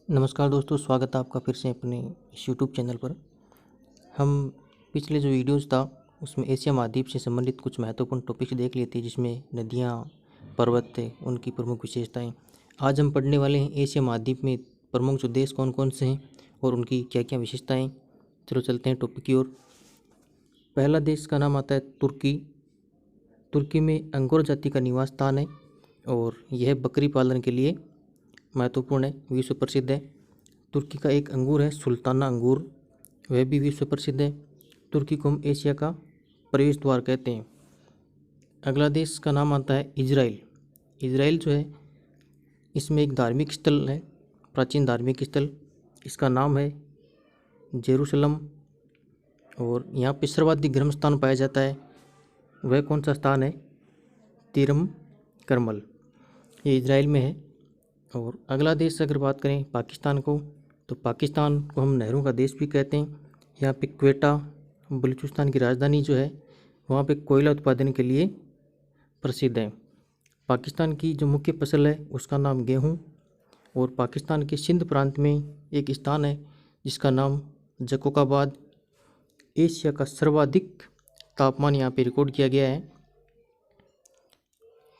नमस्कार दोस्तों, स्वागत है आपका फिर से अपने इस यूट्यूब चैनल पर। हम पिछले जो वीडियोज़ था उसमें एशिया महाद्वीप से संबंधित कुछ महत्वपूर्ण टॉपिक्स देख लिए थे, जिसमें नदियाँ, पर्वत थे, उनकी प्रमुख विशेषताएं। आज हम पढ़ने वाले हैं एशिया महाद्वीप में प्रमुख जो देश कौन कौन से हैं और उनकी क्या क्या विशेषताएँ। चलो चलते हैं टॉपिक की ओर। पहला देश का नाम आता है तुर्की। तुर्की में अंगोर जाति का निवास स्थान है और यह बकरी पालन के लिए महत्वपूर्ण है, विश्व प्रसिद्ध है। तुर्की का एक अंगूर है सुल्ताना अंगूर, वह भी विश्व प्रसिद्ध है। तुर्की को हम एशिया का प्रवेश द्वार कहते हैं। अगला देश का नाम आता है इजराइल। इजराइल जो है, इसमें एक धार्मिक स्थल है, प्राचीन धार्मिक स्थल, इसका नाम है जेरूशलम, और यहाँ पे सर्वाधिक धर्म स्थान पाया जाता है। वह कौन सा स्थान है? तिरम करमल, ये इजराइल में है। और अगला देश अगर बात करें पाकिस्तान को, तो पाकिस्तान को हम नहरों का देश भी कहते हैं। यहाँ पे क्वेटा, बलूचिस्तान की राजधानी जो है, वहाँ पे कोयला उत्पादन के लिए प्रसिद्ध है। पाकिस्तान की जो मुख्य फसल है उसका नाम गेहूँ, और पाकिस्तान के सिंध प्रांत में एक स्थान है जिसका नाम जकोकाबाद। एशिया का सर्वाधिक तापमान यहाँ पे रिकॉर्ड किया गया है।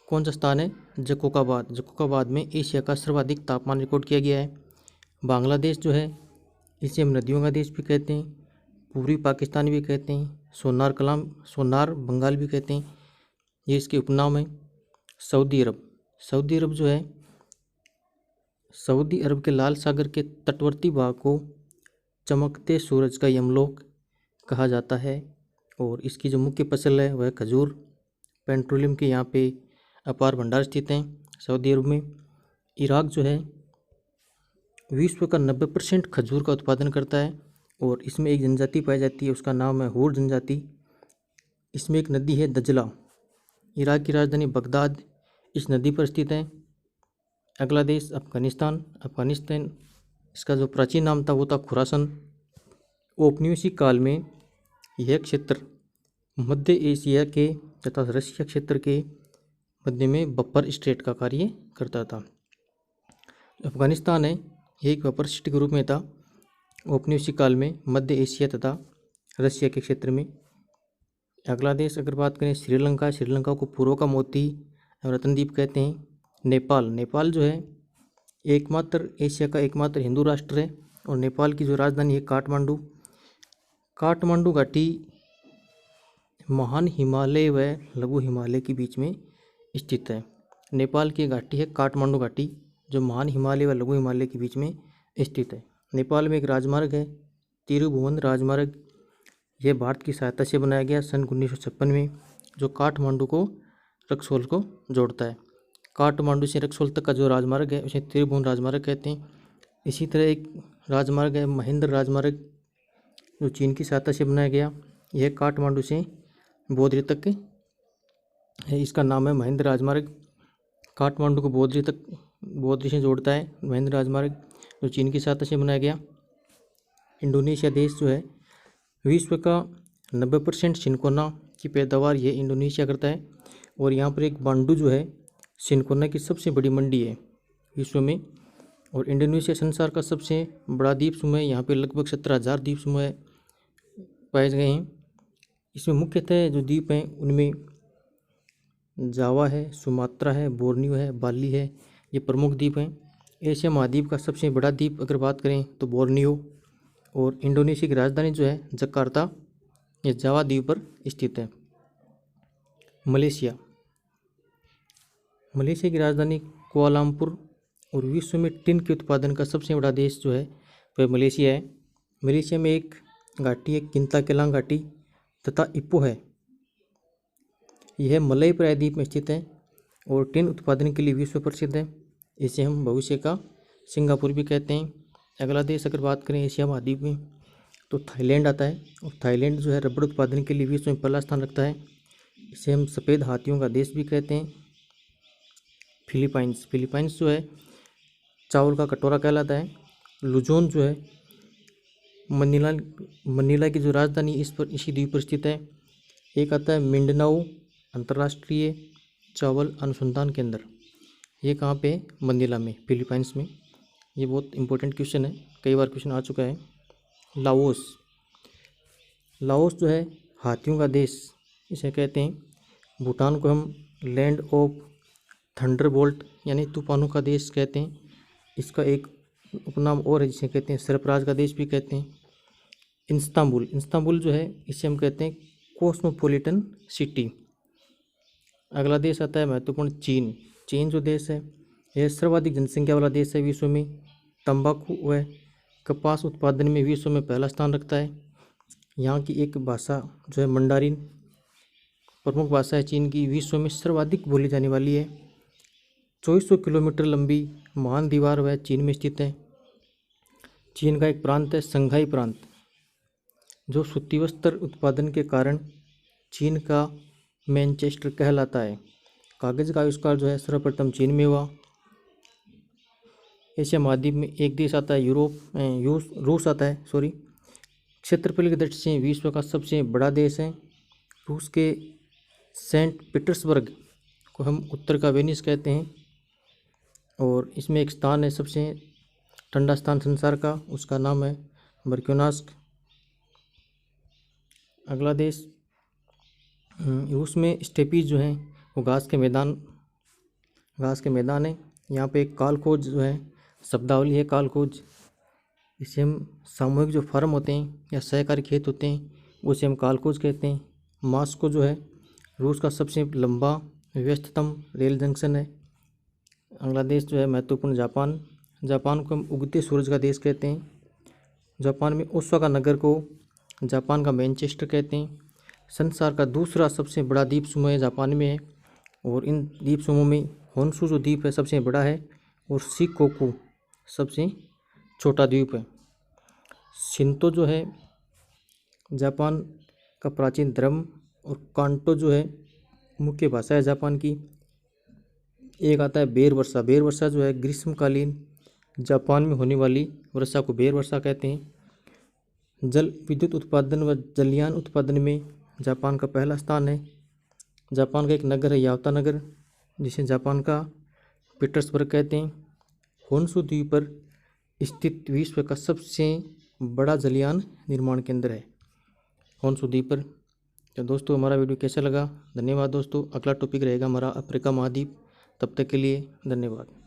कौन सा स्थान है? जकोकाबाद। जकोकाबाद में एशिया का सर्वाधिक तापमान रिकॉर्ड किया गया है। बांग्लादेश जो है, इसे हम नदियों का देश भी कहते हैं, पूर्वी पाकिस्तान भी कहते हैं, सोनार बंगाल भी कहते हैं, ये इसके उपनाम है। सऊदी अरब। सऊदी अरब जो है, सऊदी अरब के लाल सागर के तटवर्ती भाग को चमकते सूरज का यमलोक कहा जाता है, और इसकी जो मुख्य फसल है वह खजूर। पेट्रोलियम के यहाँ पे अपार भंडार स्थित हैं सऊदी अरब में। इराक जो है, विश्व का 90% खजूर का उत्पादन करता है, और इसमें एक जनजाति पाई जाती है, उसका नाम है हूर जनजाति। इसमें एक नदी है दजला। इराक की राजधानी बगदाद इस नदी पर स्थित है। अगला देश अफगानिस्तान। अफगानिस्तान, इसका जो प्राचीन नाम था वो था खुरासन। औपनिवेशिक काल में यह क्षेत्र मध्य एशिया के तथा रशिया क्षेत्र के मध्य में बफर स्टेट का कार्य करता था। अफगानिस्तान है, यह एक बफर स्टेट के रूप में था औपनिवेशिक काल में मध्य एशिया तथा रशिया के क्षेत्र में। अगला देश अगर बात करें श्रीलंका। श्रीलंका को पूर्व का मोती रत्नद्वीप कहते हैं। नेपाल। नेपाल जो है, एकमात्र एशिया का एकमात्र हिंदू राष्ट्र है, और नेपाल की जो राजधानी है काठमांडू। काठमांडू घाटी महान हिमालय व लघु हिमालय के बीच में स्थित है। नेपाल की घाटी है काठमांडू घाटी, जो महान हिमालय व लघु हिमालय के बीच में स्थित है। नेपाल में एक राजमार्ग है, तिरुभुवन राजमार्ग। यह भारत की सहायता से बनाया गया सन 1956 में, जो काठमांडू को रक्सौल को जोड़ता है। काठमांडू से रक्सौल तक का जो राजमार्ग है उसे त्रिभुवन राजमार्ग कहते हैं। इसी तरह एक राजमार्ग है महेंद्र राजमार्ग, जो चीन की सहायता से बनाया गया। यह काठमांडू से बोधरी तक है, इसका नाम है महेंद्र राजमार्ग। काठमांडू को बोधरी से जोड़ता है महेंद्र राजमार्ग, जो चीन की सहायता से बनाया गया। इंडोनेशिया देश जो है, विश्व का 90% सिनकोना की पैदावार ये इंडोनेशिया करता है, और यहाँ पर एक बांडू जो है सिनकोना की सबसे बड़ी मंडी है विश्व में। और इंडोनेशिया संसार का सबसे बड़ा द्वीप समूह है, यहाँ पे लगभग 17,000 द्वीप समूह पाए गए हैं। इसमें मुख्यतः जो द्वीप हैं उनमें जावा है, सुमात्रा है, बोर्नियो है, बाली है, ये प्रमुख द्वीप हैं। एशिया महाद्वीप का सबसे बड़ा द्वीप अगर बात करें तो बोर्नियो, और इंडोनेशिया की राजधानी जो है जकार्ता, ये जावा द्वीप पर स्थित है। मलेशिया। मलेशिया की राजधानी कुआलालंपुर, और विश्व में टिन के उत्पादन का सबसे बड़ा देश जो है वह मलेशिया है। मलेशिया में एक घाटी है किंताकेलांग घाटी तथा इप्पो है, यह मलय प्रायद्वीप में स्थित है, और टिन उत्पादन के लिए विश्व प्रसिद्ध है। इसे हम भविष्य का सिंगापुर भी कहते हैं। अगला देश अगर बात करें एशिया महाद्वीप में, तो थाईलैंड आता है, और थाईलैंड जो है रबड़ उत्पादन के लिए विश्व में पहला स्थान रखता है। इसे हम सफ़ेद हाथियों का देश भी कहते हैं। फिलीपाइंस। फिलीपाइंस जो है चावल का कटोरा कहलाता है। लुजोन जो है मनीला की जो राजधानी इसी द्वीप पर स्थित है। एक आता है मिंडनाओ ये बहुत इंपॉर्टेंट क्वेश्चन है, कई बार क्वेश्चन आ चुका है। लाओस, लाओस जो है हाथियों का देश इसे कहते हैं। भूटान को हम लैंड ऑफ थंडरबोल्ट यानी तूफानों का देश कहते हैं। इसका एक उपनाम और है जिसे कहते हैं सरफराज का देश भी कहते हैं। इस्तांबुल, इस्तांबुल जो है इसे हम कहते हैं कॉस्मोपॉलिटन सिटी। अगला देश आता है महत्वपूर्ण चीन। चीन जो देश है यह सर्वाधिक जनसंख्या वाला देश है विश्व में। तंबाकू व कपास उत्पादन में विश्व में पहला स्थान रखता है। यहाँ की एक भाषा जो है मंडारिन प्रमुख भाषा है चीन की, विश्व में सर्वाधिक बोली जाने वाली है। 2400 किलोमीटर लंबी महान दीवार वह चीन में स्थित है। चीन का एक प्रांत है संघाई प्रांत, जो सूती वस्त्र उत्पादन के कारण चीन का मैनचेस्टर कहलाता है। कागज़ का आविष्कार जो है सर्वप्रथम चीन में हुआ। एशिया महाद्वीप में एक देश आता है रूस आता है क्षेत्रफल की दृष्टि से विश्व का सबसे बड़ा देश है। रूस के सेंट पीटर्सबर्ग को हम उत्तर का वेनिस कहते हैं। और इसमें एक स्थान है सबसे ठंडा स्थान संसार का, उसका नाम है मर्क्यूनास्क। अगला देश रूस में स्टेपीज जो हैं वो घास के मैदान है। यहाँ पे एक कालखोज जो है शब्दावली है कालखोज। इसे हम सामूहिक जो फार्म होते हैं या सहकारी खेत होते हैं उसे हम कालखोज कहते हैं। मॉस्को जो है रूस का सबसे लंबा व्यस्ततम रेल जंक्शन है। अगला देश जो है महत्वपूर्ण जापान। जापान को हम उगते सूरज का देश कहते हैं। जापान में ओसाका नगर को जापान का मैनचेस्टर कहते हैं। संसार का दूसरा सबसे बड़ा द्वीप समूह जापान में है और इन द्वीप समूह में होन्शु जो द्वीप है सबसे बड़ा है और शिकोकू सबसे छोटा द्वीप है। शिंतो जो है जापान का प्राचीन धर्म और कांटो जो है मुख्य भाषा है जापान की। एक आता है बेर वर्षा। बेर वर्षा जो है ग्रीष्मकालीन जापान में होने वाली वर्षा को बेर वर्षा कहते हैं। जल विद्युत उत्पादन व जलयान उत्पादन में जापान का पहला स्थान है। जापान का एक नगर है यात्ता नगर, जिसे जापान का पीटर्सबर्ग कहते हैं। होन्शु द्वीप पर स्थित विश्व का सबसे बड़ा जलयान निर्माण केंद्र है होन्शु द्वीप पर। तो दोस्तों हमारा वीडियो कैसा लगा, धन्यवाद दोस्तों। अगला टॉपिक रहेगा हमारा अफ्रीका महाद्वीप। तब तक के लिए धन्यवाद।